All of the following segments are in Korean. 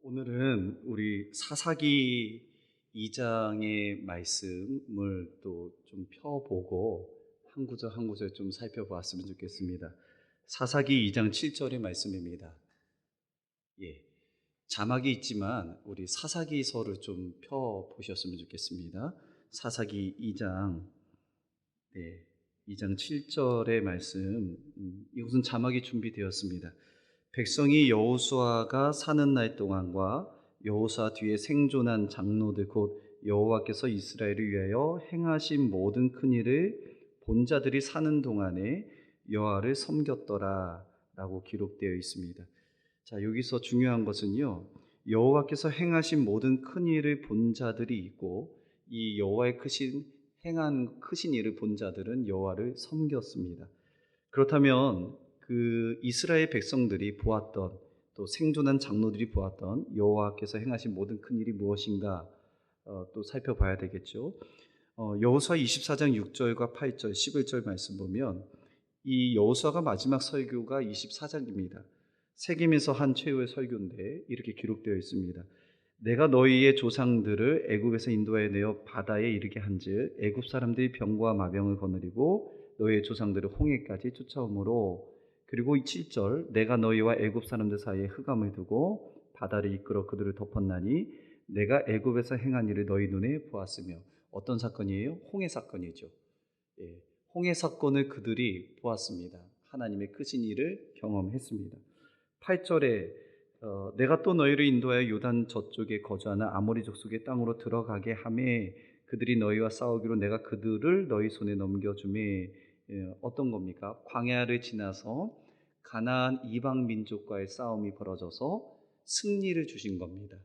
오늘은 우리 사사기 2장의 말씀을 또 좀 펴보고 한 구절 한 구절 좀 살펴보았으면 좋겠습니다. 사사기 2장 7절의 말씀입니다. 예, 자막이 있지만 우리 사사기서를 좀 펴보셨으면 좋겠습니다. 사사기 2장, 네, 2장 7절의 말씀, 이것은 자막이 준비되었습니다. 백성이 여호수아가 사는 날 동안과 여호수아 뒤에 생존한 장로들 곧 여호와께서 이스라엘을 위하여 행하신 모든 큰 일을 본 자들이 사는 동안에 여호와를 섬겼더라 라고 기록되어 있습니다. 자, 여기서 중요한 것은요, 여호와께서 행하신 모든 큰 일을 본 자들이 있고 이 여호와의 행한 크신 일을 본 자들은 여호와를 섬겼습니다. 그렇다면 그 이스라엘 백성들이 보았던, 또 생존한 장로들이 보았던 여호와께서 행하신 모든 큰 일이 무엇인가 또 살펴봐야 되겠죠. 여호수아 24장 6절과 8절, 11절 말씀 보면 이 여호수아가 마지막 설교가 24장입니다. 세겜에서 한 최후의 설교인데 이렇게 기록되어 있습니다. 내가 너희의 조상들을 애굽에서 인도하여 내어 바다에 이르게 한즉 애굽 사람들이 병과 마병을 거느리고 너희의 조상들을 홍해까지 쫓아오므로, 그리고 이 7절, 내가 너희와 애굽 사람들 사이에 흑암을 두고 바다를 이끌어 그들을 덮었나니 내가 애굽에서 행한 일을 너희 눈에 보았으며. 어떤 사건이에요? 홍해 사건이죠. 예, 홍해 사건을 그들이 보았습니다. 하나님의 크신 일을 경험했습니다. 8절에 내가 또 너희를 인도하여 요단 저쪽에 거주하는 아모리 족속의 땅으로 들어가게 하매 그들이 너희와 싸우기로 내가 그들을 너희 손에 넘겨주매. 어떤 겁니까? 광야를 지나서 가나안 이방 민족과의 싸움이 벌어져서 승리를 주신 겁니다.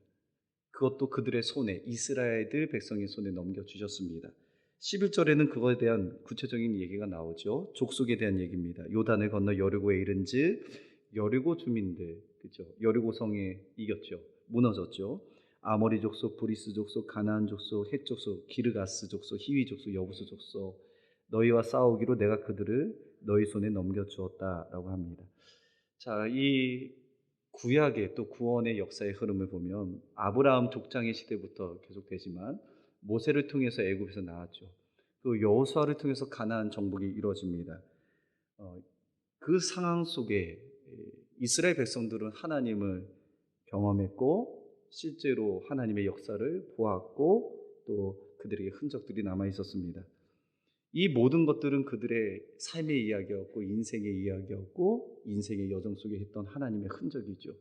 그것도 그들의 손에, 이스라엘들 백성의 손에 넘겨주셨습니다. 11절에는 그거에 대한 구체적인 얘기가 나오죠. 족속에 대한 얘기입니다. 요단을 건너 여리고에 이른즉 여리고 주민들, 그죠? 여리고 성에 이겼죠. 무너졌죠. 아모리 족속, 브리스 족속, 가나안 족속, 헷 족속, 기르가스 족속, 히위 족속, 여부스 족속, 너희와 싸우기로 내가 그들을 너희 손에 넘겨주었다라고 합니다. 자, 이 구약의 또 구원의 역사의 흐름을 보면 아브라함 족장의 시대부터 계속되지만 모세를 통해서 애굽에서 나왔죠. 또 여호수아를 통해서 가나안 정복이 이루어집니다. 그 상황 속에 이스라엘 백성들은 하나님을 경험했고 실제로 하나님의 역사를 보았고 또 그들에게 흔적들이 남아 있었습니다. 이 모든 것들은 그들의 삶의 이야기였고 인생의 이야기였고 인생의 여정 속에 했던 하나님의 흔적이죠.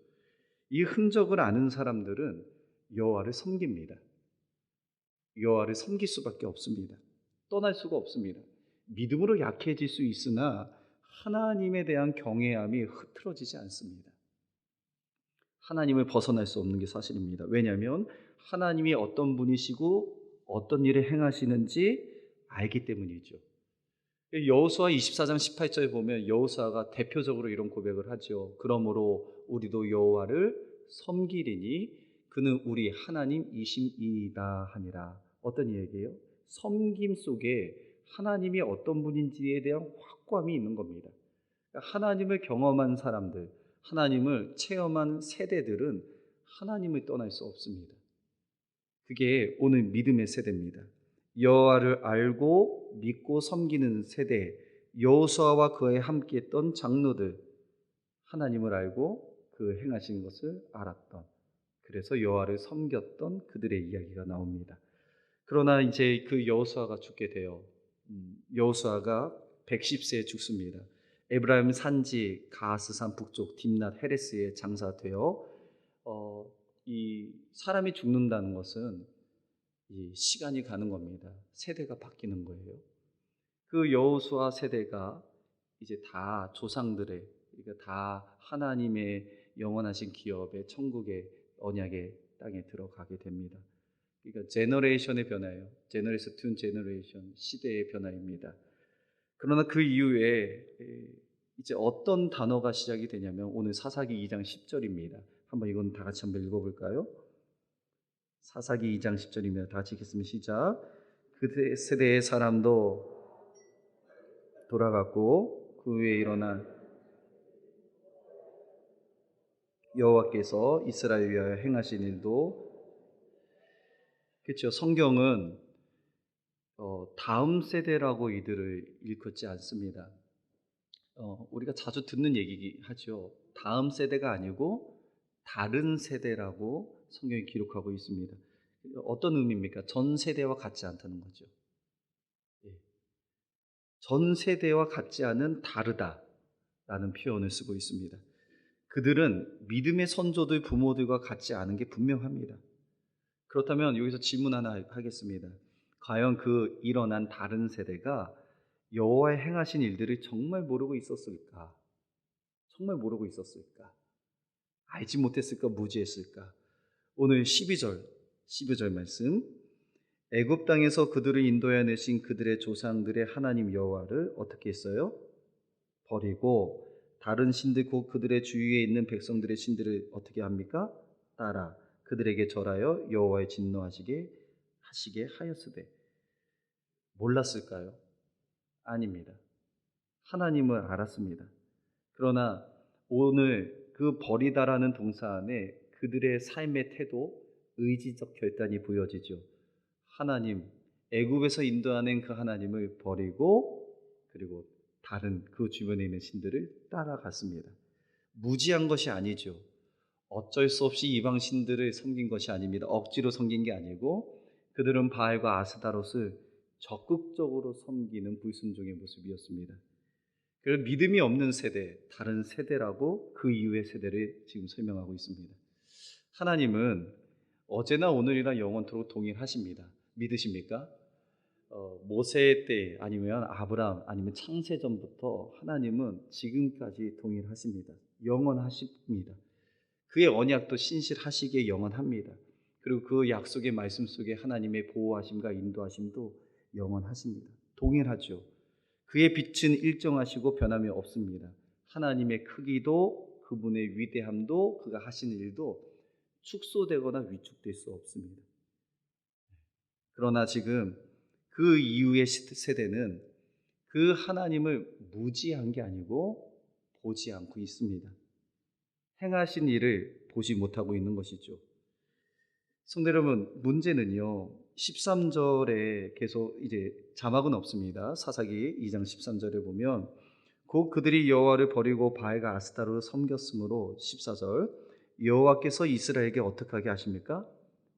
이 흔적을 아는 사람들은 여호와를 섬깁니다. 여호와를 섬길 수밖에 없습니다. 떠날 수가 없습니다. 믿음으로 약해질 수 있으나 하나님에 대한 경외함이 흐트러지지 않습니다. 하나님을 벗어날 수 없는 게 사실입니다. 왜냐하면 하나님이 어떤 분이시고 어떤 일을 행하시는지 알기 때문이죠. 여호수아 24장 18절에 보면 여호수아가 대표적으로 이런 고백을 하죠. 그러므로 우리도 여호와를 섬기리니 그는 우리 하나님이심이다 하니라. 어떤 얘기예요? 섬김 속에 하나님이 어떤 분인지에 대한 확고함이 있는 겁니다. 하나님을 경험한 사람들, 하나님을 체험한 세대들은 하나님을 떠날 수 없습니다. 그게 오늘 믿음의 세대입니다. 여호와를 알고 믿고 섬기는 세대, 여호수아와 그에 함께했던 장로들, 하나님을 알고 그 행하신 것을 알았던, 그래서 여호와를 섬겼던 그들의 이야기가 나옵니다. 그러나 이제 그 여호수아가 죽게 돼요. 여호수아가 110세에 죽습니다. 에브라임 산지 가스산 북쪽 딥낫 헤레스에 장사되어 이 사람이 죽는다는 것은 이 시간이 가는 겁니다. 세대가 바뀌는 거예요. 그 여호수아 세대가 이제 다 조상들의, 그러니까 다 하나님의 영원하신 기업의 천국의 언약의 땅에 들어가게 됩니다. 그러니까 제너레이션의 변화예요. 제너레이션 투 제너레이션, 시대의 변화입니다. 그러나 그 이후에 이제 어떤 단어가 시작이 되냐면 오늘 사사기 2장 10절입니다. 한번 이건 다 같이 한번 읽어볼까요? 사사기 2장 10절입니다. 다 같이 읽겠습니다. 시작. 그 세대의 사람도 돌아갔고 그 후에 일어난 여호와께서 이스라엘 위하여 행하신 일도 그렇죠. 성경은 다음 세대라고 이들을 일컫지 않습니다. 우리가 자주 듣는 얘기긴 하죠. 다음 세대가 아니고 다른 세대라고 성경이 기록하고 있습니다. 어떤 의미입니까? 전 세대와 같지 않다는 거죠. 예. 전 세대와 같지 않은 다르다라는 표현을 쓰고 있습니다. 그들은 믿음의 선조들 부모들과 같지 않은 게 분명합니다. 그렇다면 여기서 질문 하나 하겠습니다. 과연 그 일어난 다른 세대가 여호와의 행하신 일들을 정말 모르고 있었을까? 정말 모르고 있었을까? 알지 못했을까? 무지했을까? 오늘 12절 말씀. 애굽 땅에서 그들을 인도해 내신 그들의 조상들의 하나님 여호와를 어떻게 했어요? 버리고 다른 신들 곧 그들의 주위에 있는 백성들의 신들을 어떻게 합니까? 따라 그들에게 절하여 여호와의 하시게 하였으되 몰랐을까요? 아닙니다. 하나님을 알았습니다. 그러나 오늘 그 버리다라는 동사 안에 그들의 삶의 태도, 의지적 결단이 보여지죠. 하나님, 애굽에서 인도하는 그 하나님을 버리고 그리고 다른 그 주변에 있는 신들을 따라갔습니다. 무지한 것이 아니죠. 어쩔 수 없이 이방 신들을 섬긴 것이 아닙니다. 억지로 섬긴 게 아니고 그들은 바알과 아스다롯을 적극적으로 섬기는 불순종의 모습이었습니다. 그래서 믿음이 없는 세대, 다른 세대라고 그 이후의 세대를 지금 설명하고 있습니다. 하나님은 어제나 오늘이나 영원토록 동일하십니다. 믿으십니까? 모세 때 아니면 아브라함 아니면 창세전부터 하나님은 지금까지 동일하십니다. 영원하십니다. 그의 언약도 신실하시기에 영원합니다. 그리고 그 약속의 말씀 속에 하나님의 보호하심과 인도하심도 영원하십니다. 동일하죠. 그의 빛은 일정하시고 변함이 없습니다. 하나님의 크기도 그분의 위대함도 그가 하시는 일도 축소되거나 위축될 수 없습니다. 그러나 지금 그 이후의 세대는 그 하나님을 무지한 게 아니고 보지 않고 있습니다. 행하신 일을 보지 못하고 있는 것이죠. 성도 여러분, 문제는요, 13절에 계속 이제 자막은 없습니다. 사사기 2장 13절에 보면 곧 그들이 여호와를 버리고 바알과 아스타로를 섬겼으므로 14절 여호와께서 이스라엘에게 어떻게 하게 하십니까?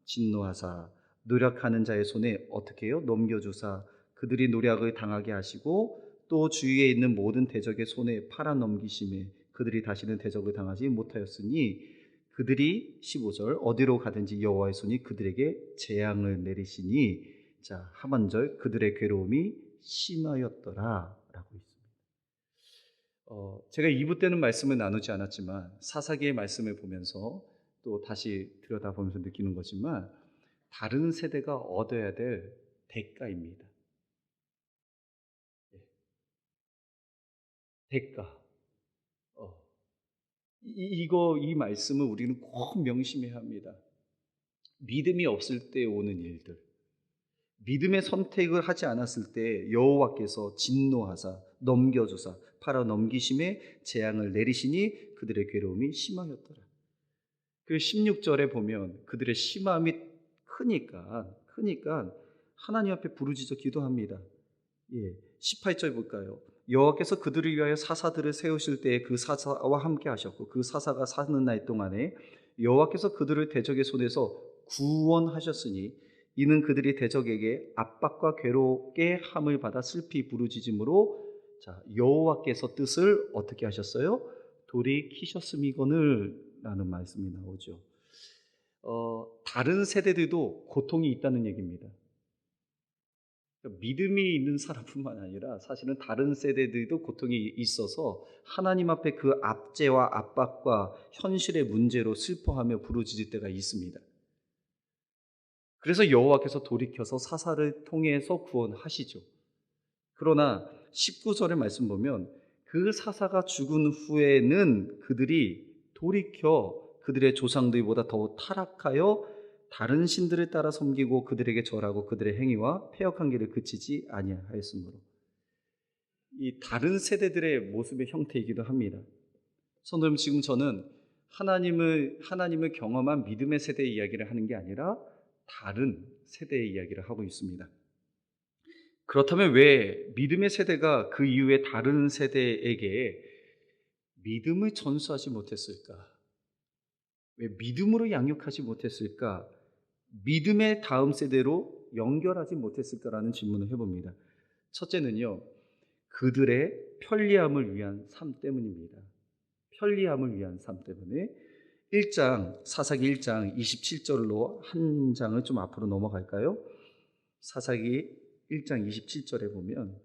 진노하사 노력하는 자의 손에 어떻게 해요? 넘겨주사 그들이 노력을 당하게 하시고 또 주위에 있는 모든 대적의 손에 팔아 넘기심에 그들이 다시는 대적을 당하지 못하였으니 그들이 15절 어디로 가든지 여호와의 손이 그들에게 재앙을 내리시니 자 하반절 그들의 괴로움이 심하였더라 라고 있습니다. 제가 2부 때는 말씀을 나누지 않았지만 사사기의 말씀을 보면서 또 다시 들여다보면서 느끼는 거지만 다른 세대가 얻어야 될 대가입니다. 대가. 이 말씀을 우리는 꼭 명심해야 합니다. 믿음이 없을 때 오는 일들, 믿음의 선택을 하지 않았을 때 여호와께서 진노하사 넘겨주사 팔아 넘기심에 재앙을 내리시니 그들의 괴로움이 심하였더라. 그 16절에 보면 그들의 심함이 크니까 하나님 앞에 부르짖어 기도합니다. 18절 볼까요? 여호와께서 그들을 위하여 사사들을 세우실 때에 그 사사와 함께 하셨고 그 사사가 사는 날 동안에 여호와께서 그들을 대적의 손에서 구원하셨으니 이는 그들이 대적에게 압박과 괴롭게 함을 받아 슬피 부르짖음으로 자 여호와께서 뜻을 어떻게 하셨어요? 돌이키셨음이거늘 라는 말씀이 나오죠. 다른 세대들도 고통이 있다는 얘기입니다. 믿음이 있는 사람뿐만 아니라 사실은 다른 세대들도 고통이 있어서 하나님 앞에 그 압제와 압박과 현실의 문제로 슬퍼하며 부르짖을 때가 있습니다. 그래서 여호와께서 돌이켜서 사사를 통해서 구원하시죠. 그러나 19절의 말씀 보면 그 사사가 죽은 후에는 그들이 돌이켜 그들의 조상들보다 더 타락하여 다른 신들을 따라 섬기고 그들에게 절하고 그들의 행위와 패역한 길을 그치지 아니하였으므로 이 다른 세대들의 모습의 형태이기도 합니다. 성도 여러분, 지금 저는 하나님을 경험한 믿음의 세대의 이야기를 하는 게 아니라 다른 세대의 이야기를 하고 있습니다. 그렇다면 왜 믿음의 세대가 그 이후에 다른 세대에게 믿음을 전수하지 못했을까? 왜 믿음으로 양육하지 못했을까? 믿음의 다음 세대로 연결하지 못했을까라는 질문을 해봅니다. 첫째는요, 그들의 편리함을 위한 삶 때문입니다. 편리함을 위한 삶 때문에 사사기 1장 27절로 한 장을 좀 앞으로 넘어갈까요? 사사기 1장 27절에 보면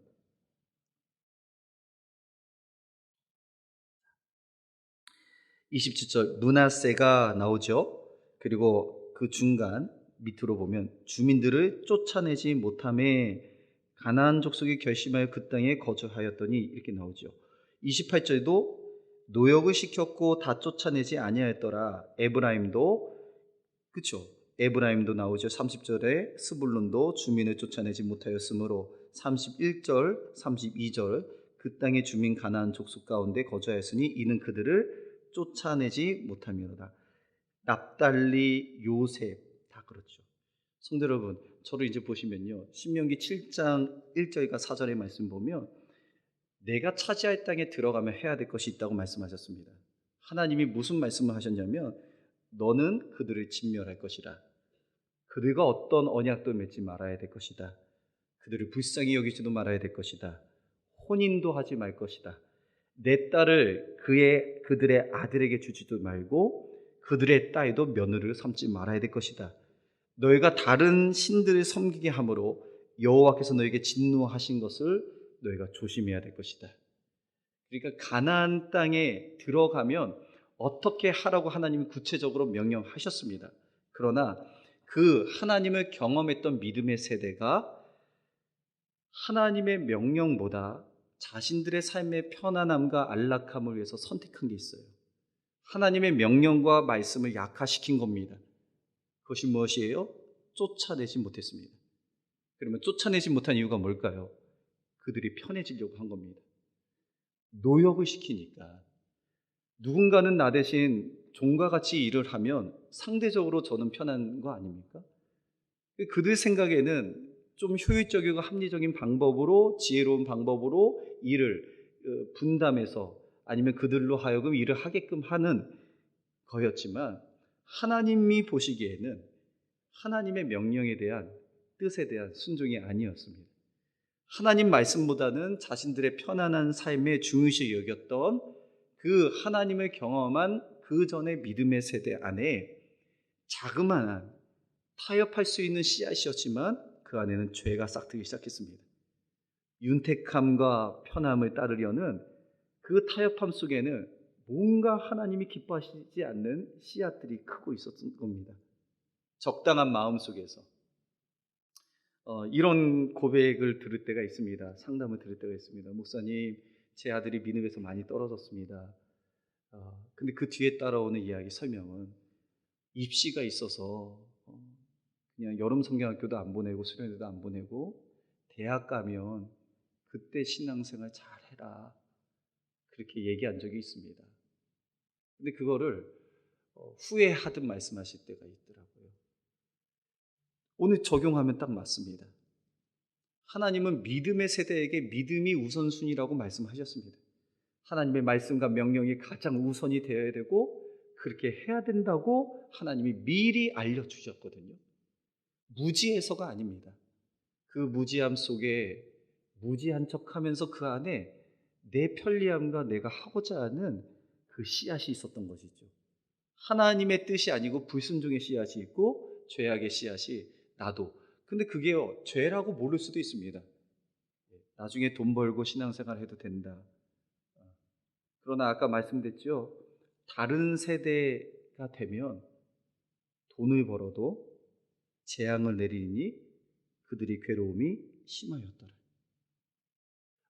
27절 므낫세가 나오죠. 그리고 그 중간 밑으로 보면 주민들을 쫓아내지 못함에 가나안 족속이 결심하여 그 땅에 거주하였더니 이렇게 나오죠. 28절도 노역을 시켰고 다 쫓아내지 아니하였더라. 그렇죠. 에브라임도 나오죠. 30절에 스불론도 주민을 쫓아내지 못하였으므로 31절, 32절 그 땅의 주민 가나안 족속 가운데 거주하였으니 이는 그들을 쫓아내지 못함이로다. 납달리, 요셉 다 그렇죠. 성도 여러분, 저를 이제 보시면요. 신명기 7장 1절과 4절의 말씀 보면 내가 차지할 땅에 들어가면 해야 될 것이 있다고 말씀하셨습니다. 하나님이 무슨 말씀을 하셨냐면 너는 그들을 진멸할 것이라. 그들과 어떤 언약도 맺지 말아야 될 것이다. 그들을 불쌍히 여기지도 말아야 될 것이다. 혼인도 하지 말 것이다. 내 딸을 그들의 아들에게 주지도 말고 그들의 딸도 며느리를 삼지 말아야 될 것이다. 너희가 다른 신들을 섬기게 함으로 여호와께서 너에게 진노하신 것을 너희가 조심해야 될 것이다. 그러니까 가나안 땅에 들어가면 어떻게 하라고 하나님이 구체적으로 명령하셨습니다. 그러나 그 하나님을 경험했던 믿음의 세대가 하나님의 명령보다 자신들의 삶의 편안함과 안락함을 위해서 선택한 게 있어요. 하나님의 명령과 말씀을 약화시킨 겁니다. 그것이 무엇이에요? 쫓아내지 못했습니다. 그러면 쫓아내지 못한 이유가 뭘까요? 그들이 편해지려고 한 겁니다. 노역을 시키니까 누군가는 나 대신 종과 같이 일을 하면 상대적으로 저는 편한 거 아닙니까? 그들 생각에는 좀 효율적이고 합리적인 방법으로 지혜로운 방법으로 일을 분담해서 아니면 그들로 하여금 일을 하게끔 하는 거였지만 하나님이 보시기에는 하나님의 명령에 대한 뜻에 대한 순종이 아니었습니다. 하나님 말씀보다는 자신들의 편안한 삶에 중요시 여겼던 그 하나님을 경험한 그 전의 믿음의 세대 안에 자그마한 타협할 수 있는 씨앗이었지만 그 안에는 죄가 싹트기 시작했습니다. 윤택함과 편함을 따르려는 그 타협함 속에는 뭔가 하나님이 기뻐하시지 않는 씨앗들이 크고 있었던 겁니다. 적당한 마음 속에서 이런 고백을 들을 때가 있습니다. 상담을 들을 때가 있습니다. 목사님, 제 아들이 믿음에서 많이 떨어졌습니다. 근데 그 뒤에 따라오는 이야기 설명은 입시가 있어서 그냥 여름 성경학교도 안 보내고 수련회도 안 보내고 대학 가면 그때 신앙생활 잘 해라 그렇게 얘기한 적이 있습니다. 근데 그거를 후회하듯 말씀하실 때가 있더라고요. 오늘 적용하면 딱 맞습니다. 하나님은 믿음의 세대에게 믿음이 우선순위라고 말씀하셨습니다. 하나님의 말씀과 명령이 가장 우선이 되어야 되고 그렇게 해야 된다고 하나님이 미리 알려주셨거든요. 무지해서가 아닙니다. 그 무지함 속에 무지한 척하면서 그 안에 내 편리함과 내가 하고자 하는 그 씨앗이 있었던 것이죠. 하나님의 뜻이 아니고 불순종의 씨앗이 있고 죄악의 씨앗이 나도. 근데 그게요, 죄라고 모를 수도 있습니다. 나중에 돈 벌고 신앙생활 해도 된다. 그러나 아까 말씀드렸죠. 다른 세대가 되면 돈을 벌어도 재앙을 내리니 그들이 괴로움이 심하였더라.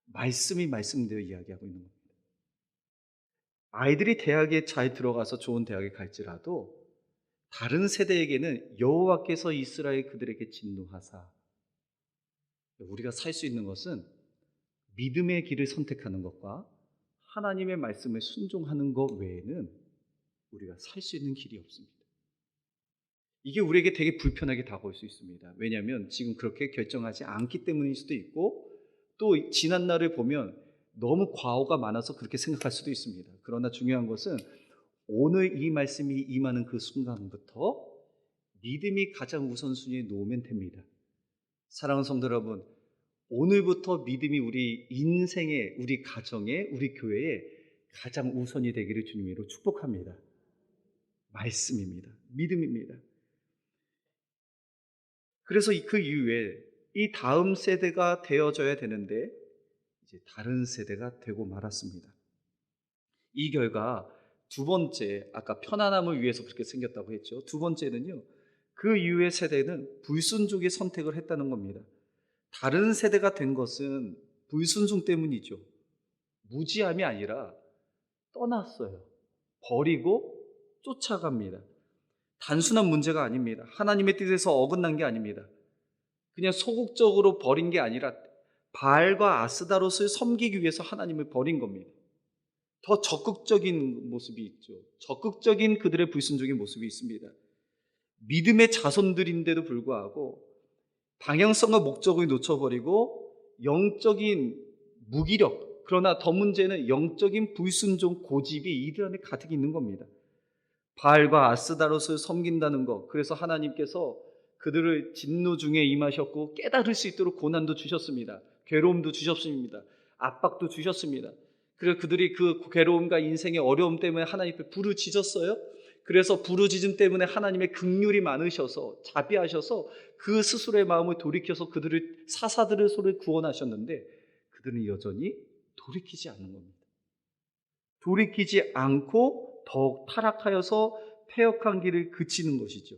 말씀이 말씀대로 이야기하고 있는 겁니다. 아이들이 대학에 잘 들어가서 좋은 대학에 갈지라도 다른 세대에게는 여호와께서 이스라엘 그들에게 진노하사 우리가 살 수 있는 것은 믿음의 길을 선택하는 것과 하나님의 말씀에 순종하는 것 외에는 우리가 살 수 있는 길이 없습니다. 이게 우리에게 되게 불편하게 다가올 수 있습니다. 왜냐하면 지금 그렇게 결정하지 않기 때문일 수도 있고, 또 지난 날을 보면 너무 과오가 많아서 그렇게 생각할 수도 있습니다. 그러나 중요한 것은 오늘 이 말씀이 임하는 그 순간부터 믿음이 가장 우선순위에 놓으면 됩니다. 사랑하는 성도 여러분, 오늘부터 믿음이 우리 인생에, 우리 가정에, 우리 교회에 가장 우선이 되기를 주님으로 축복합니다. 말씀입니다. 믿음입니다. 그래서 그 이후에 이 다음 세대가 되어져야 되는데 이제 다른 세대가 되고 말았습니다. 이 결과 두 번째, 아까 편안함을 위해서 그렇게 생겼다고 했죠. 두 번째는요, 그 이후의 세대는 불순종의 선택을 했다는 겁니다. 다른 세대가 된 것은 불순종 때문이죠. 무지함이 아니라 떠났어요. 버리고 쫓아갑니다. 단순한 문제가 아닙니다. 하나님의 뜻에서 어긋난 게 아닙니다. 그냥 소극적으로 버린 게 아니라 바알과 아스다롯을 섬기기 위해서 하나님을 버린 겁니다. 더 적극적인 모습이 있죠. 적극적인 그들의 불순종의 모습이 있습니다. 믿음의 자손들인데도 불구하고 방향성과 목적을 놓쳐버리고 영적인 무기력, 그러나 더 문제는 영적인 불순종 고집이 이들 안에 가득 있는 겁니다. 바알과 아스다롯을 섬긴다는 것, 그래서 하나님께서 그들을 진노 중에 임하셨고 깨달을 수 있도록 고난도 주셨습니다. 괴로움도 주셨습니다. 압박도 주셨습니다. 그래서 그들이 그 괴로움과 인생의 어려움 때문에 하나님 앞에 부르짖었어요. 그래서 부르짖음 때문에 하나님의 긍휼이 많으셔서 자비하셔서 그 스스로의 마음을 돌이켜서 그들을, 사사들의 손을 구원하셨는데 그들은 여전히 돌이키지 않는 겁니다. 돌이키지 않고 더욱 타락하여서 패역한 길을 그치는 것이죠.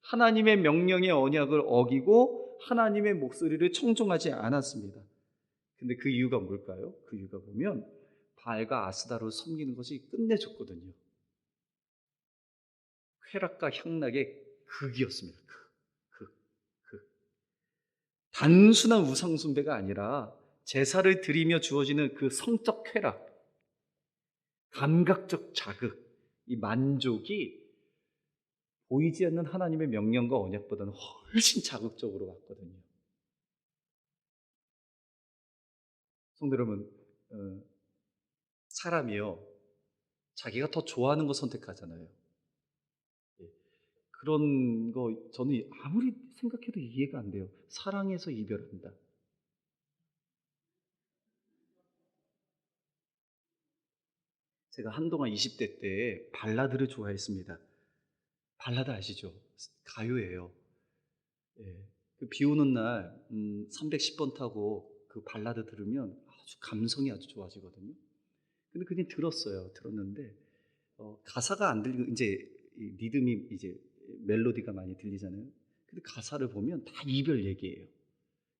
하나님의 명령의 언약을 어기고 하나님의 목소리를 청종하지 않았습니다. 근데 그 이유가 뭘까요? 그 이유가 보면 바알과 아스다를 섬기는 것이 끝내줬거든요. 쾌락과 향락의 극이었습니다. 극. 단순한 우상 숭배가 아니라 제사를 드리며 주어지는 그 성적 쾌락, 감각적 자극, 이 만족이 보이지 않는 하나님의 명령과 언약보다는 훨씬 자극적으로 왔거든요. 성도 여러분, 사람이요, 자기가 더 좋아하는 거 선택하잖아요. 예, 그런 거 저는 아무리 생각해도 이해가 안 돼요. 사랑해서 이별한다. 제가 한동안 20대 때 발라드를 좋아했습니다. 발라드 아시죠? 가요예요. 예. 그비 오는 날 310번 타고 그 발라드 들으면 아주 감성이 아주 좋아지거든요. 근데 그냥 들었어요. 들었는데 가사가 안 들리고 이제 이 리듬이 이제 멜로디가 많이 들리잖아요. 근데 가사를 보면 다 이별 얘기예요.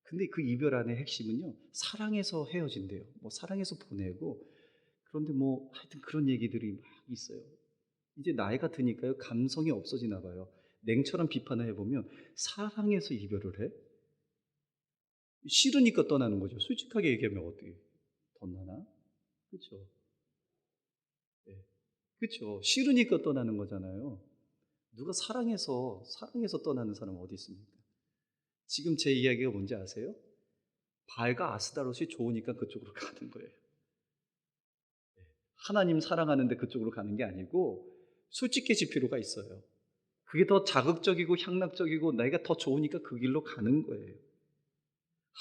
근데 그 이별 안의 핵심은요, 사랑해서 헤어진대요. 뭐 사랑해서 보내고, 그런데 뭐 하여튼 그런 얘기들이 막 있어요. 이제 나이가 드니까요, 감성이 없어지나 봐요. 냉철한 비판을 해보면 사랑해서 이별을 해? 싫으니까 떠나는 거죠. 솔직하게 얘기하면 어떻게 덧나나? 그렇죠. 네. 그렇죠. 싫으니까 떠나는 거잖아요. 누가 사랑해서 떠나는 사람 어디 있습니까? 지금 제 이야기가 뭔지 아세요? 바알과 아스다롯이 좋으니까 그쪽으로 가는 거예요. 하나님 사랑하는데 그쪽으로 가는 게 아니고 솔직해질 필요가 있어요. 그게 더 자극적이고 향락적이고 내가 더 좋으니까 그 길로 가는 거예요.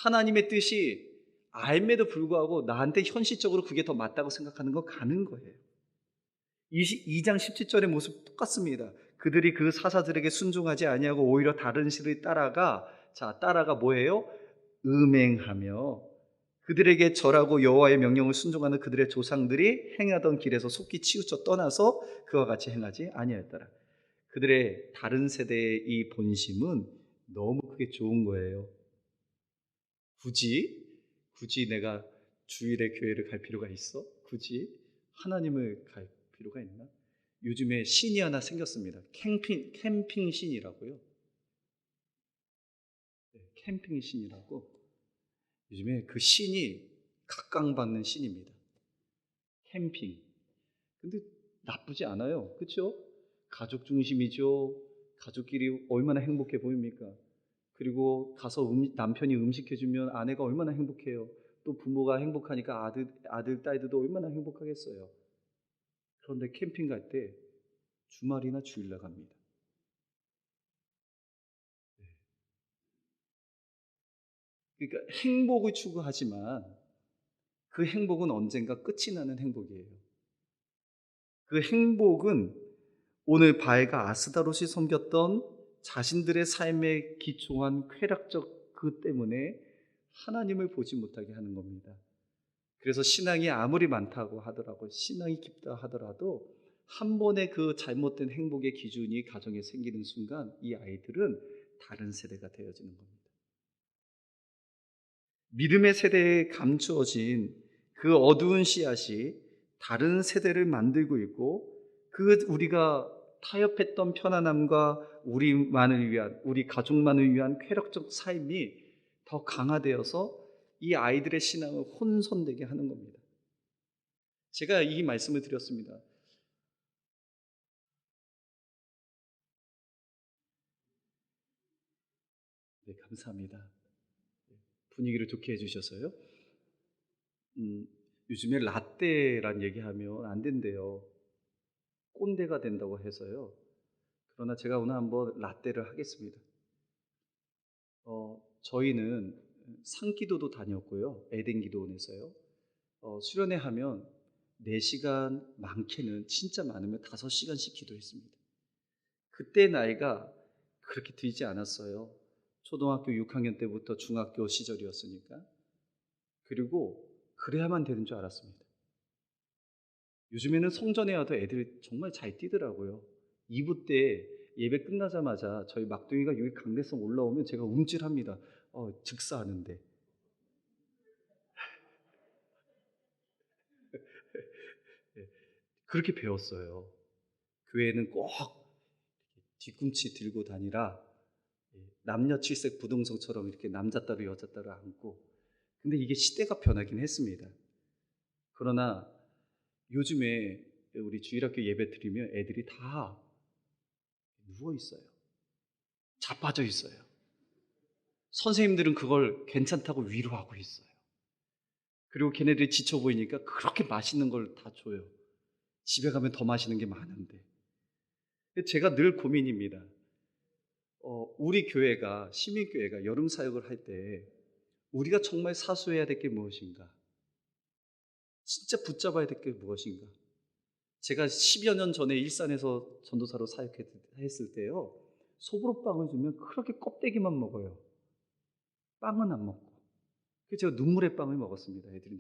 하나님의 뜻이 알매도 불구하고 나한테 현실적으로 그게 더 맞다고 생각하는 거 가는 거예요. 2장 17절의 모습 똑같습니다. 그들이 그 사사들에게 순종하지 아니하고 오히려 다른 신을 따라가 뭐예요? 음행하며 그들에게 절하고 여호와의 명령을 순종하는 그들의 조상들이 행하던 길에서 속히 치우쳐 떠나서 그와 같이 행하지 아니하였더라. 그들의 다른 세대의 이 본심은 너무 크게 좋은 거예요. 굳이 내가 주일에 교회를 갈 필요가 있어? 굳이 하나님을 갈 필요가 있나? 요즘에 신이 하나 생겼습니다. 캠핑 신이라고요. 네, 캠핑 신이라고. 요즘에 그 신이 각광받는 신입니다. 캠핑. 근데 나쁘지 않아요. 그렇죠? 가족 중심이죠. 가족끼리 얼마나 행복해 보입니까? 그리고 가서 남편이 음식 해주면 아내가 얼마나 행복해요. 또 부모가 행복하니까 아들, 딸들도 얼마나 행복하겠어요. 그런데 캠핑 갈 때 주말이나 주일날 갑니다. 네. 그러니까 행복을 추구하지만 그 행복은 언젠가 끝이 나는 행복이에요. 그 행복은 오늘 바알과 아스다롯이 섬겼던 자신들의 삶에 기초한 쾌락적 그 때문에 하나님을 보지 못하게 하는 겁니다. 그래서 신앙이 아무리 많다고 하더라도, 신앙이 깊다 하더라도 한 번의 그 잘못된 행복의 기준이 가정에 생기는 순간 이 아이들은 다른 세대가 되어지는 겁니다. 믿음의 세대에 감추어진 그 어두운 씨앗이 다른 세대를 만들고 있고, 그 우리가 타협했던 편안함과 우리 가족만을 위한 쾌락적 삶이 더 강화되어서 이 아이들의 신앙을 혼선되게 하는 겁니다. 제가 이 말씀을 드렸습니다. 네, 감사합니다. 분위기를 좋게 해주셔서요. 음, 요즘에 라떼란 얘기하면 안 된대요. 꼰대가 된다고 해서요. 그러나 제가 오늘 한번 라떼를 하겠습니다. 저희는 상기도도 다녔고요. 에덴 기도원에서요. 수련회 하면 4시간, 많게는 진짜 많으면 5시간씩 기도했습니다. 그때 나이가 그렇게 들지 않았어요. 초등학교 6학년 때부터 중학교 시절이었으니까. 그리고 그래야만 되는 줄 알았습니다. 요즘에는 성전에 와도 애들이 정말 잘 뛰더라고요. 2부 때 예배 끝나자마자 저희 막둥이가 여기 강대성 올라오면 제가 움찔합니다. 즉사하는데. 예, 그렇게 배웠어요. 교회는 꼭 뒤꿈치 들고 다니라. 남녀 칠색 부동성처럼 이렇게 남자 따로 여자 따로 안고. 근데 이게 시대가 변하긴 했습니다. 그러나 요즘에 우리 주일학교 예배 드리면 애들이 다 누워 있어요. 자빠져 있어요. 선생님들은 그걸 괜찮다고 위로하고 있어요. 그리고 걔네들이 지쳐 보이니까 그렇게 맛있는 걸 다 줘요. 집에 가면 더 맛있는 게 많은데. 제가 늘 고민입니다. 우리 교회가, 시민교회가 여름 사역을 할 때 우리가 정말 사수해야 될 게 무엇인가? 진짜 붙잡아야 될 게 무엇인가? 제가 10여 년 전에 일산에서 전도사로 사역했을 때요. 소보로빵을 주면 그렇게 껍데기만 먹어요. 빵은 안 먹고. 그래서 제가 눈물의 빵을 먹었습니다. 애들이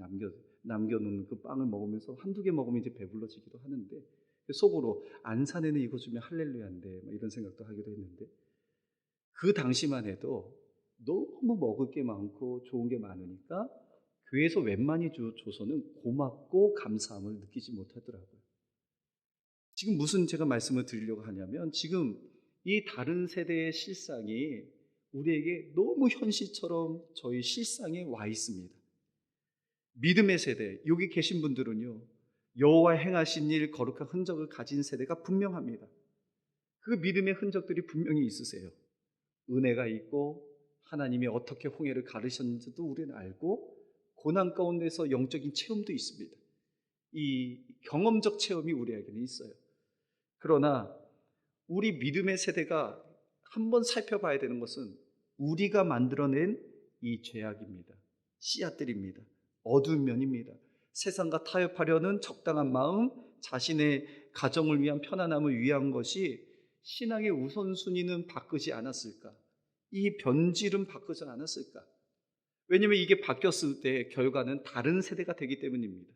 남겨놓는 그 빵을 먹으면서 한두 개 먹으면 이제 배불러지기도 하는데, 속으로 안산에는 이거 주면 할렐루야인데 이런 생각도 하기도 했는데, 그 당시만 해도 너무 먹을 게 많고 좋은 게 많으니까 교회에서 웬만히 줘서는 고맙고 감사함을 느끼지 못하더라고요. 지금 무슨 제가 말씀을 드리려고 하냐면, 지금 이 다른 세대의 실상이 우리에게 너무 현실처럼 저희 실상에 와 있습니다. 믿음의 세대, 여기 계신 분들은요, 여호와 행하신 일 거룩한 흔적을 가진 세대가 분명합니다. 그 믿음의 흔적들이 분명히 있으세요. 은혜가 있고 하나님이 어떻게 홍해를 가르셨는지도 우리는 알고, 고난 가운데서 영적인 체험도 있습니다. 이 경험적 체험이 우리에게는 있어요. 그러나 우리 믿음의 세대가 한번 살펴봐야 되는 것은 우리가 만들어낸 이 죄악입니다. 씨앗들입니다. 어두운 면입니다. 세상과 타협하려는 적당한 마음, 자신의 가정을 위한 편안함을 위한 것이 신앙의 우선순위는 바꾸지 않았을까? 이 변질은 바꾸지 않았을까? 왜냐하면 이게 바뀌었을 때 결과는 다른 세대가 되기 때문입니다.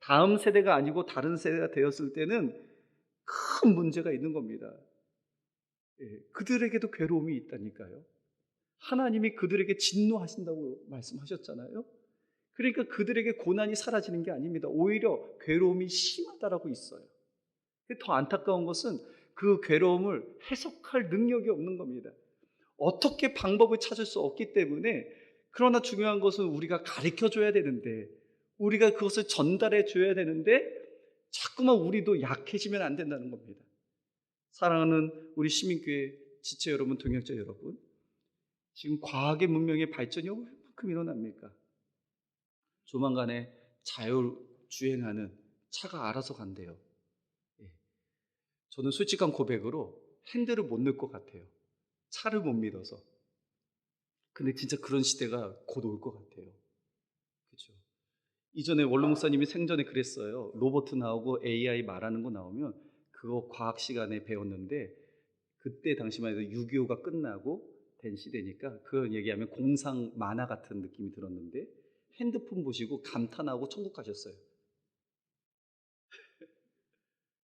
다음 세대가 아니고 다른 세대가 되었을 때는 큰 문제가 있는 겁니다. 그들에게도 괴로움이 있다니까요. 하나님이 그들에게 진노하신다고 말씀하셨잖아요. 그러니까 그들에게 고난이 사라지는 게 아닙니다. 오히려 괴로움이 심하다라고 있어요. 더 안타까운 것은 그 괴로움을 해석할 능력이 없는 겁니다. 어떻게 방법을 찾을 수 없기 때문에, 그러나 중요한 것은 우리가 가르쳐 줘야 되는데, 우리가 그것을 전달해 줘야 되는데, 자꾸만 우리도 약해지면 안 된다는 겁니다. 사랑하는 우리 시민교회 지체 여러분, 동역자 여러분, 지금 과학의 문명의 발전이 얼마큼 일어납니까? 조만간에 자율주행하는 차가 알아서 간대요. 예. 저는 솔직한 고백으로 핸들을 못 넣을 것 같아요. 차를 못 믿어서. 근데 진짜 그런 시대가 곧 올 것 같아요. 그렇죠? 이전에 원로 목사님이 생전에 그랬어요. 로봇 나오고 AI 말하는 거 나오면 그거 과학 시간에 배웠는데, 그때 당시만 해도 6.25가 끝나고 된 시대니까 그걸 얘기하면 공상 만화 같은 느낌이 들었는데, 핸드폰 보시고 감탄하고 천국 가셨어요.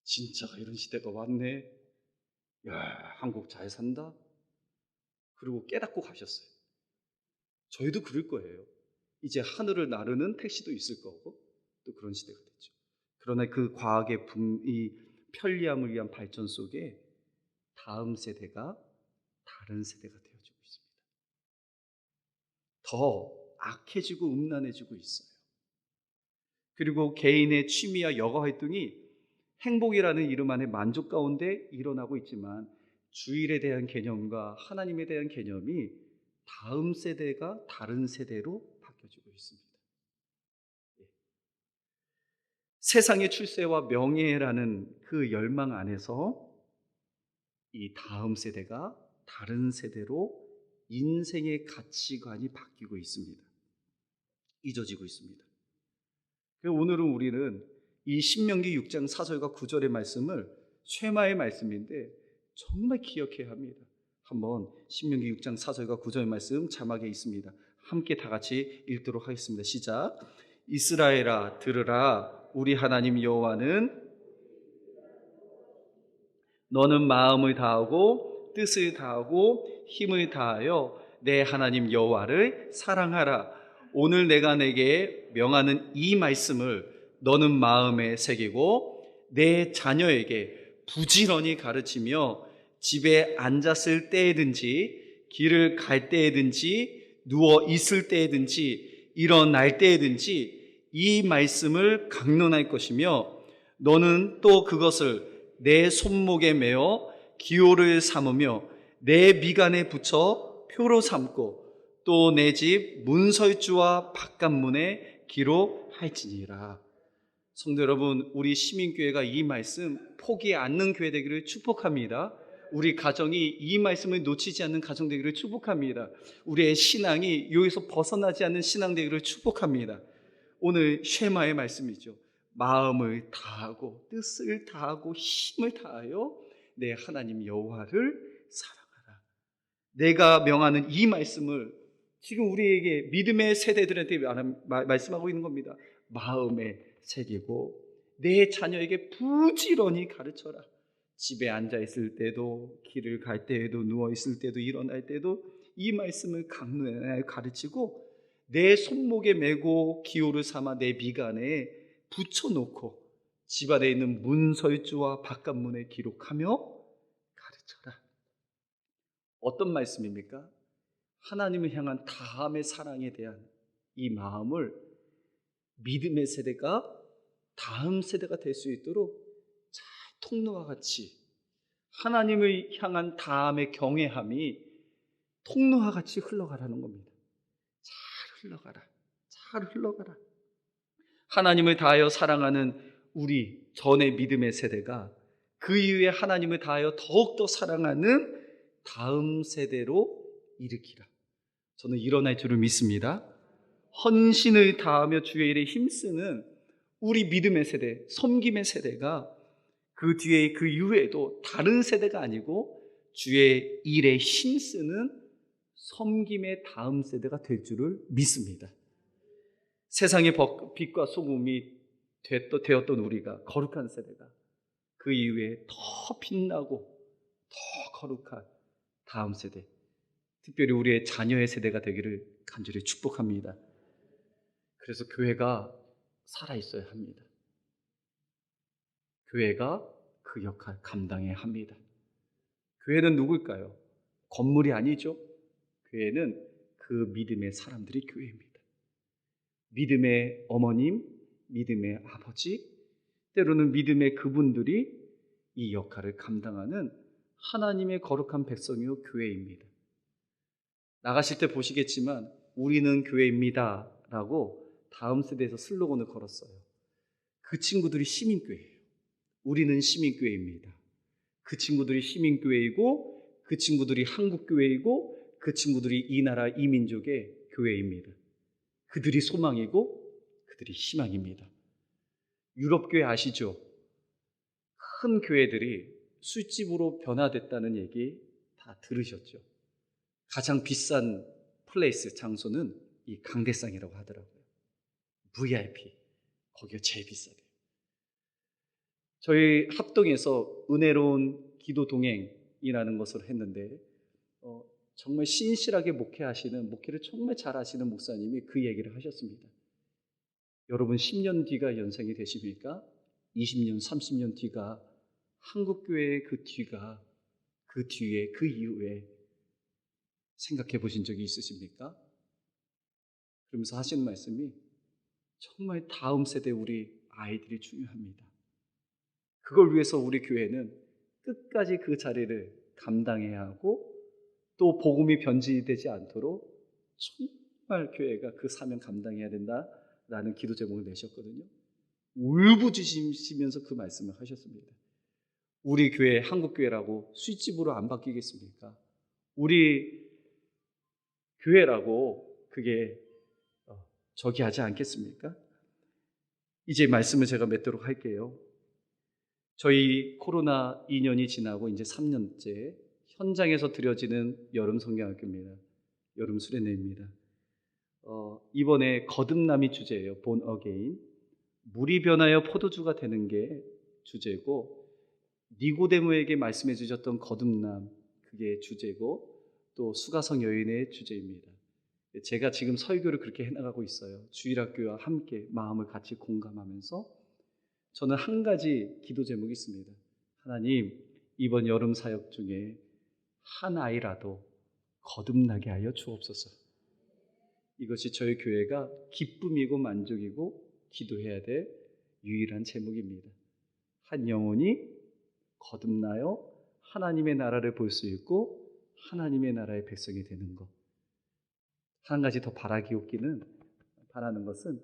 진짜가 이런 시대가 왔네. 야, 한국 잘 산다. 그리고 깨닫고 가셨어요. 저희도 그럴 거예요. 이제 하늘을 나르는 택시도 있을 거고 또 그런 시대가 됐죠. 그러나 그 과학의 이 편리함을 위한 발전 속에 다음 세대가 다른 세대가 되어지고 있습니다. 더 악해지고 음란해지고 있어요. 그리고 개인의 취미와 여가 활동이 행복이라는 이름 안에 만족 가운데 일어나고 있지만, 주일에 대한 개념과 하나님에 대한 개념이 다음 세대가 다른 세대로 바뀌어지고 있습니다. 세상의 출세와 명예라는 그 열망 안에서 이 다음 세대가 다른 세대로 인생의 가치관이 바뀌고 있습니다. 잊어지고 있습니다. 오늘은 우리는 이 신명기 6장 4절과 9절의 말씀을 쉐마의 말씀인데 정말 기억해야 합니다. 한번 신명기 6장 4절과 9절의 말씀 자막에 있습니다. 함께 다 같이 읽도록 하겠습니다. 시작. 이스라엘아 들으라. 우리 하나님 여호와는 너는 마음을 다하고 뜻을 다하고 힘을 다하여 내 하나님 여호와를 사랑하라. 오늘 내가 내게 명하는 이 말씀을 너는 마음에 새기고 내 자녀에게 부지런히 가르치며 집에 앉았을 때에든지 길을 갈 때에든지 누워 있을 때에든지 일어날 때에든지 이 말씀을 강론할 것이며 너는 또 그것을 내 손목에 매어 기호를 삼으며 내 미간에 붙여 표로 삼고 또 내 집 문설주와 바깥문에 기록할지니라. 성도 여러분, 우리 시민교회가 이 말씀 포기 않는 교회 되기를 축복합니다. 우리 가정이 이 말씀을 놓치지 않는 가정 되기를 축복합니다. 우리의 신앙이 여기서 벗어나지 않는 신앙 되기를 축복합니다. 오늘 쉐마의 말씀이죠. 마음을 다하고 뜻을 다하고 힘을 다하여 내 하나님 여호와를 사랑하라. 내가 명하는 이 말씀을 지금 우리에게 믿음의 세대들한테 말씀하고 있는 겁니다. 마음에 새기고 내 자녀에게 부지런히 가르쳐라. 집에 앉아 있을 때도 길을 갈 때에도 누워 있을 때도 일어날 때도 이 말씀을 강론하여 가르치고 내 손목에 메고 기호를 삼아 내 미간에 붙여놓고 집안에 있는 문설주와 바깥문에 기록하며 가르쳐라. 어떤 말씀입니까? 하나님을 향한 다함의 사랑에 대한 이 마음을 믿음의 세대가 다음 세대가 될 수 있도록 잘 통로와 같이 하나님을 향한 다함의 경외함이 통로와 같이 흘러가라는 겁니다. 잘 흘러가라. 잘 흘러가라. 하나님을 다하여 사랑하는 우리 전의 믿음의 세대가 그 이후에 하나님을 다하여 더욱더 사랑하는 다음 세대로 일으키라. 저는 일어날 줄을 믿습니다. 헌신을 다하며 주의 일에 힘쓰는 우리 믿음의 세대, 섬김의 세대가 그 뒤에 그 이후에도 다른 세대가 아니고 주의 일에 힘쓰는 섬김의 다음 세대가 될 줄을 믿습니다. 세상의 빛과 소금이 되었던 우리가 거룩한 세대가 그 이후에 더 빛나고 더 거룩한 다음 세대, 특별히 우리의 자녀의 세대가 되기를 간절히 축복합니다. 그래서 교회가 살아있어야 합니다. 교회가 그 역할 감당해야 합니다. 교회는 누굴까요? 건물이 아니죠. 교회는 그 믿음의 사람들이 교회입니다. 믿음의 어머님, 믿음의 아버지, 때로는 믿음의 그분들이 이 역할을 감당하는 하나님의 거룩한 백성이요 교회입니다. 나가실 때 보시겠지만 우리는 교회입니다 라고 다음 세대에서 슬로건을 걸었어요. 그 친구들이 시민교회예요. 우리는 시민교회입니다. 그 친구들이 시민교회이고 그 친구들이 한국교회이고 그 친구들이 이 나라 이 민족의 교회입니다. 그들이 소망이고 그들이 희망입니다. 유럽교회 아시죠? 큰 교회들이 술집으로 변화됐다는 얘기 다 들으셨죠? 가장 비싼 플레이스 장소는 이 강대상이라고 하더라고요. VIP. 거기가 제일 비싸대요. 저희 합동에서 은혜로운 기도 동행이라는 것을 했는데 정말 신실하게 목회하시는, 목회를 정말 잘하시는 목사님이 그 얘기를 하셨습니다. 여러분 10년 뒤가 연상이 되십니까? 20년, 30년 뒤가 한국교회의 그 뒤가 그 뒤에 그 이후에 생각해 보신 적이 있으십니까? 그러면서 하시는 말씀이 정말 다음 세대 우리 아이들이 중요합니다. 그걸 위해서 우리 교회는 끝까지 그 자리를 감당해야 하고 또 복음이 변질되지 않도록 정말 교회가 그 사명 감당해야 된다라는 기도 제목을 내셨거든요. 울부짖으시면서 그 말씀을 하셨습니다. 우리 교회 한국교회라고 술집으로 안 바뀌겠습니까? 우리 교회라고 그게 저기 하지 않겠습니까? 이제 말씀을 제가 맺도록 할게요. 저희 코로나 2년이 지나고 이제 3년째 현장에서 드려지는 여름 성경학교입니다. 여름 수련회입니다. 이번에 거듭남이 주제예요. 본 어게인. 물이 변하여 포도주가 되는 게 주제고 니고데모에게 말씀해 주셨던 거듭남 그게 주제고 또 수가성 여인의 주제입니다. 제가 지금 설교를 그렇게 해나가고 있어요. 주일학교와 함께 마음을 같이 공감하면서 저는 한 가지 기도 제목이 있습니다. 하나님, 이번 여름 사역 중에 한 아이라도 거듭나게 하여 주옵소서. 이것이 저희 교회가 기쁨이고 만족이고 기도해야 될 유일한 제목입니다. 한 영혼이 거듭나요 하나님의 나라를 볼 수 있고 하나님의 나라의 백성이 되는 것. 한 가지 더 바라는 것은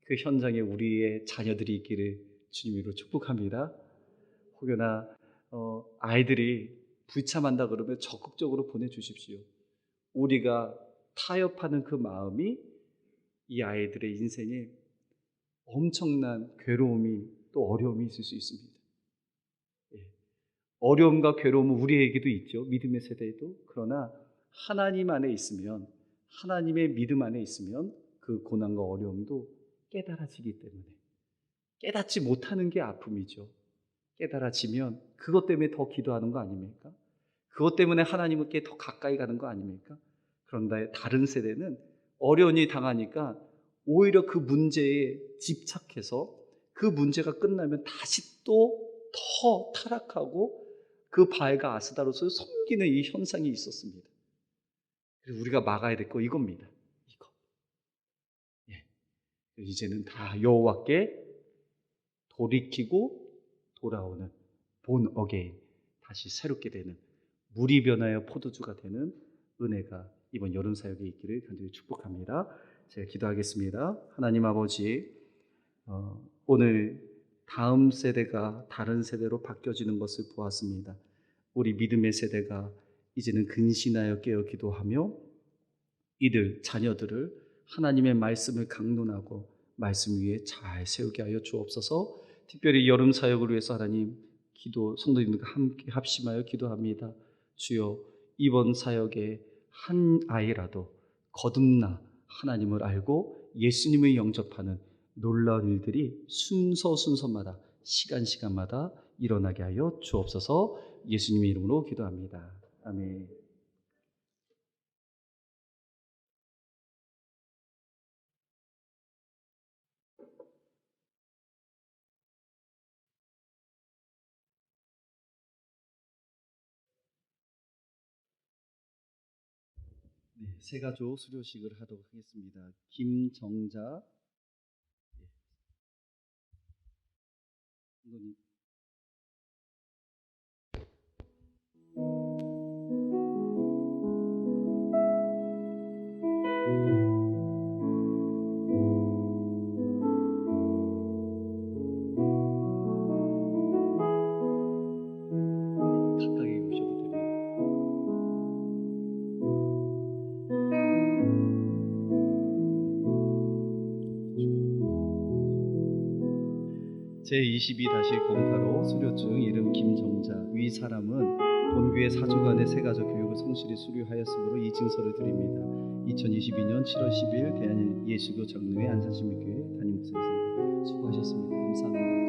그 현장에 우리의 자녀들이 있기를 주님으로 축복합니다. 혹여나 아이들이 불참한다 그러면 적극적으로 보내주십시오. 우리가 타협하는 그 마음이 이 아이들의 인생에 엄청난 괴로움이 또 어려움이 있을 수 있습니다. 어려움과 괴로움은 우리에게도 있죠. 믿음의 세대에도. 그러나 하나님 안에 있으면, 하나님의 믿음 안에 있으면 그 고난과 어려움도 깨달아지기 때문에 깨닫지 못하는 게 아픔이죠. 깨달아지면 그것 때문에 더 기도하는 거 아닙니까? 그것 때문에 하나님께 더 가까이 가는 거 아닙니까? 그런데 다른 세대는 어려움이 당하니까 오히려 그 문제에 집착해서 그 문제가 끝나면 다시 또 더 타락하고 그 바알과 아스다롯을 섬기는 이 현상이 있었습니다. 그래서 우리가 막아야 될 거 이겁니다. 이거. 예. 이제는 다 여호와께 돌이키고 돌아오는 본 어게인, 다시 새롭게 되는 물이 변하여 포도주가 되는 은혜가 이번 여름 사역에 있기를 간절히 축복합니다. 제가 기도하겠습니다. 하나님 아버지, 오늘 다음 세대가 다른 세대로 바뀌어지는 것을 보았습니다. 우리 믿음의 세대가 이제는 근신하여 깨어 기도하며 이들 자녀들을 하나님의 말씀을 강론하고 말씀 위에 잘 세우게 하여 주옵소서. 특별히 여름 사역을 위해서 하나님 성도님들과 함께 합심하여 기도합니다. 주여, 이번 사역에 한 아이라도 거듭나 하나님을 알고 예수님을 영접하는 놀라운 일들이 순서마다 시간마다 일어나게 하여 주옵소서. 예수님의 이름으로 기도합니다. 아멘. 네, 세 가족 수료식을 하도록 하겠습니다. 김정자 장로님. 가까이 오셔도 됩니다. 제22-08호 수료증 이름 김정자 위 사람은 본교회 4주간의 세가족 교육을 성실히 수료하였으므로 이 증서를 드립니다. 2022년 7월 10일 대한예수교 장로회 안산신민교회 담임 목사님 수고하셨습니다. 감사합니다.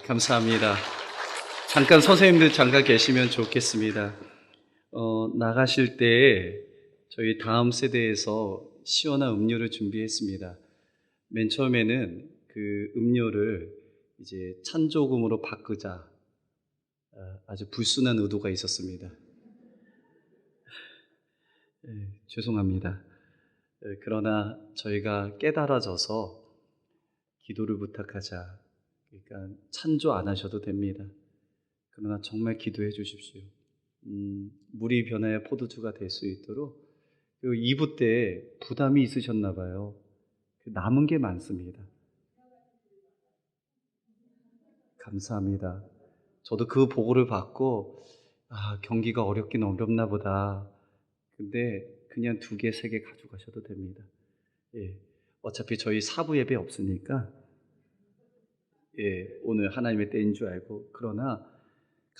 감사합니다. 잠깐 선생님들 잠깐 계시면 좋겠습니다. 나가실 때 저희 다음 세대에서 시원한 음료를 준비했습니다. 맨 처음에는 그 음료를 이제 찬조금으로 바꾸자, 아주 불순한 의도가 있었습니다. 죄송합니다. 그러나 저희가 깨달아져서 기도를 부탁하자. 그러니까 찬조 안 하셔도 됩니다. 그러나 정말 기도해 주십시오. 물이 변하여 포도주가 될 수 있도록. 그리고 2부 때 부담이 있으셨나 봐요. 남은 게 많습니다. 감사합니다. 저도 그 보고를 받고 경기가 어렵긴 어렵나 보다. 근데 그냥 2개, 3개 가져가셔도 됩니다. 어차피 저희 4부 예배 없으니까 오늘 하나님의 때인 줄 알고, 그러나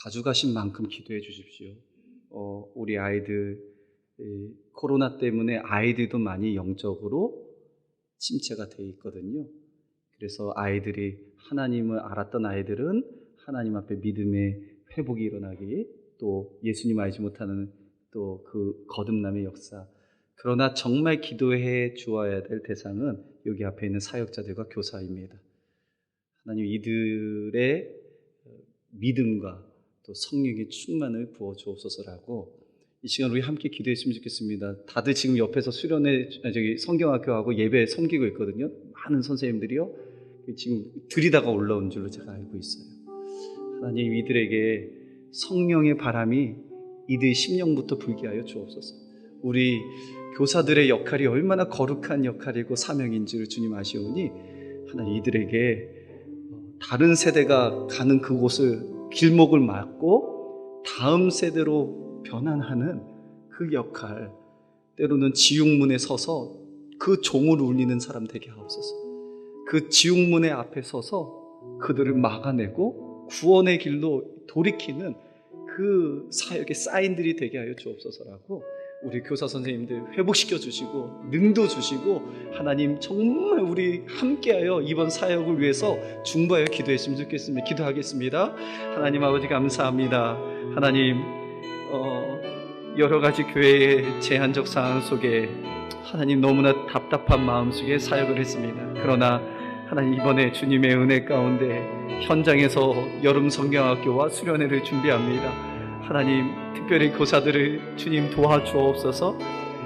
가져가신 만큼 기도해 주십시오. 우리 아이들 코로나 때문에 아이들도 많이 영적으로 침체가 돼 있거든요. 그래서 아이들이 하나님을 알았던 아이들은 하나님 앞에 믿음의 회복이 일어나기, 또 예수님 알지 못하는 또 그 거듭남의 역사. 그러나 정말 기도해 주어야 될 대상은 여기 앞에 있는 사역자들과 교사입니다. 하나님 이들의 믿음과 또 성령의 충만을 부어 주옵소서라고 이 시간 우리 함께 기도했으면 좋겠습니다. 다들 지금 옆에서 성경학교하고 예배 섬기고 있거든요. 많은 선생님들이요. 지금 들이다가 올라온 줄로 제가 알고 있어요. 하나님 이들에게 성령의 바람이 이들 심령부터 불게 하여 주옵소서. 우리 교사들의 역할이 얼마나 거룩한 역할이고 사명인지를 주님 아시오니 하나님 이들에게 다른 세대가 가는 그곳을 길목을 막고 다음 세대로 변환하는 그 역할, 때로는 지옥문에 서서 그 종을 울리는 사람 되게 하옵소서. 그 지옥문의 앞에 서서 그들을 막아내고 구원의 길로 돌이키는 그 사역의 사인들이 되게 하여 주옵소서라고 우리 교사 선생님들 회복시켜 주시고 능도 주시고 하나님 정말 우리 함께하여 이번 사역을 위해서 중보하여 기도했으면 좋겠습니다. 기도하겠습니다. 하나님 아버지 감사합니다. 하나님 여러 가지 교회의 제한적 상황 속에 하나님 너무나 답답한 마음 속에 사역을 했습니다. 그러나 하나님 이번에 주님의 은혜 가운데 현장에서 여름 성경학교와 수련회를 준비합니다. 하나님 특별히 교사들을 주님 도와주옵소서.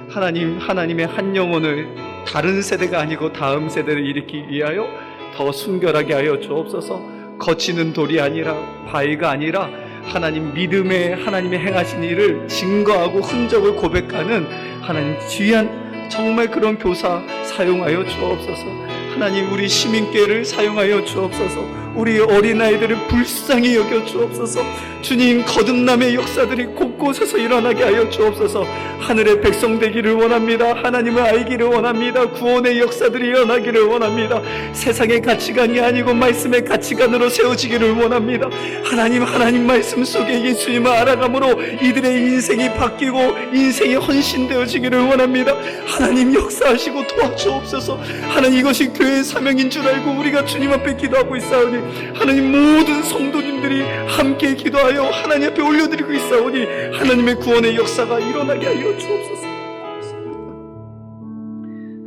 하나님의 한 영혼을 다른 세대가 아니고 다음 세대를 일으키기 위하여 더 순결하게 하여 주옵소서. 거치는 돌이 아니라 바위가 아니라 하나님 믿음의 하나님의 행하신 일을 증거하고 흔적을 고백하는 하나님 귀한 정말 그런 교사 사용하여 주옵소서. 하나님 우리 시민교회를 사용하여 주옵소서. 우리 어린아이들을 불쌍히 여겨 주옵소서. 주님 거듭남의 역사들이 곳곳에서 일어나게 하여 주옵소서. 하늘의 백성 되기를 원합니다. 하나님을 알기를 원합니다. 구원의 역사들이 일어나기를 원합니다. 세상의 가치관이 아니고 말씀의 가치관으로 세워지기를 원합니다. 하나님 말씀 속에 예수님을 알아감으로 이들의 인생이 바뀌고 인생이 헌신되어지기를 원합니다. 하나님 역사하시고 도와주옵소서. 하나님 이것이 교회의 사명인 줄 알고 우리가 주님 앞에 기도하고 있사오니 하나님 모든 성도님들이 함께 기도하여 하나님 앞에 올려드리고 있사오니 하나님의 구원의 역사가 일어나게 하여 주옵소서.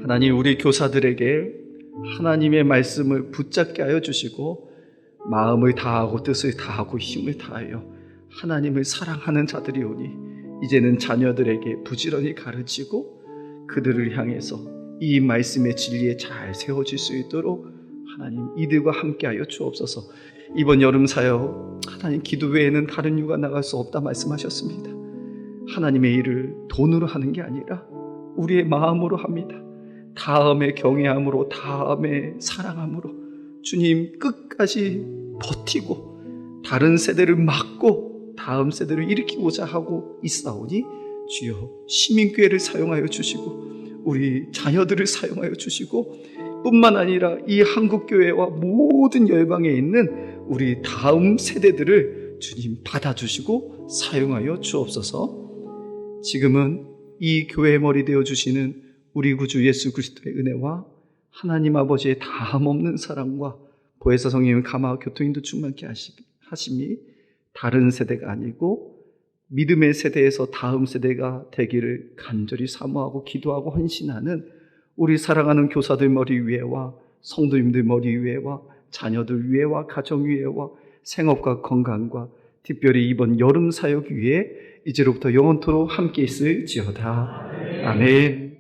하나님 우리 교사들에게 하나님의 말씀을 붙잡게 하여 주시고 마음을 다하고 뜻을 다하고 힘을 다하여 하나님을 사랑하는 자들이오니 이제는 자녀들에게 부지런히 가르치고 그들을 향해서 이 말씀의 진리에 잘 세워질 수 있도록 하나님 이들과 함께하여 주옵소서. 이번 여름 사역 하나님 기도 외에는 다른 이유가 나갈 수 없다 말씀하셨습니다. 하나님의 일을 돈으로 하는 게 아니라 우리의 마음으로 합니다. 다음에 경외함으로 다음에 사랑함으로 주님 끝까지 버티고 다른 세대를 막고 다음 세대를 일으키고자 하고 있사오니 주여 시민교회를 사용하여 주시고 우리 자녀들을 사용하여 주시고 뿐만 아니라 이 한국교회와 모든 열방에 있는 우리 다음 세대들을 주님 받아주시고 사용하여 주옵소서. 지금은 이 교회의 머리 되어주시는 우리 구주 예수 그리스도의 은혜와 하나님 아버지의 다함없는 사랑과 보혜사 성령님 감화 교통인도 충만케 하심이 다른 세대가 아니고 믿음의 세대에서 다음 세대가 되기를 간절히 사모하고 기도하고 헌신하는 우리 사랑하는 교사들 머리 위에와 성도님들 머리 위에와 자녀들 위에와 가정 위에와 생업과 건강과 특별히 이번 여름 사역 위에 이제로부터 영원토록 함께 있을지어다. 아멘.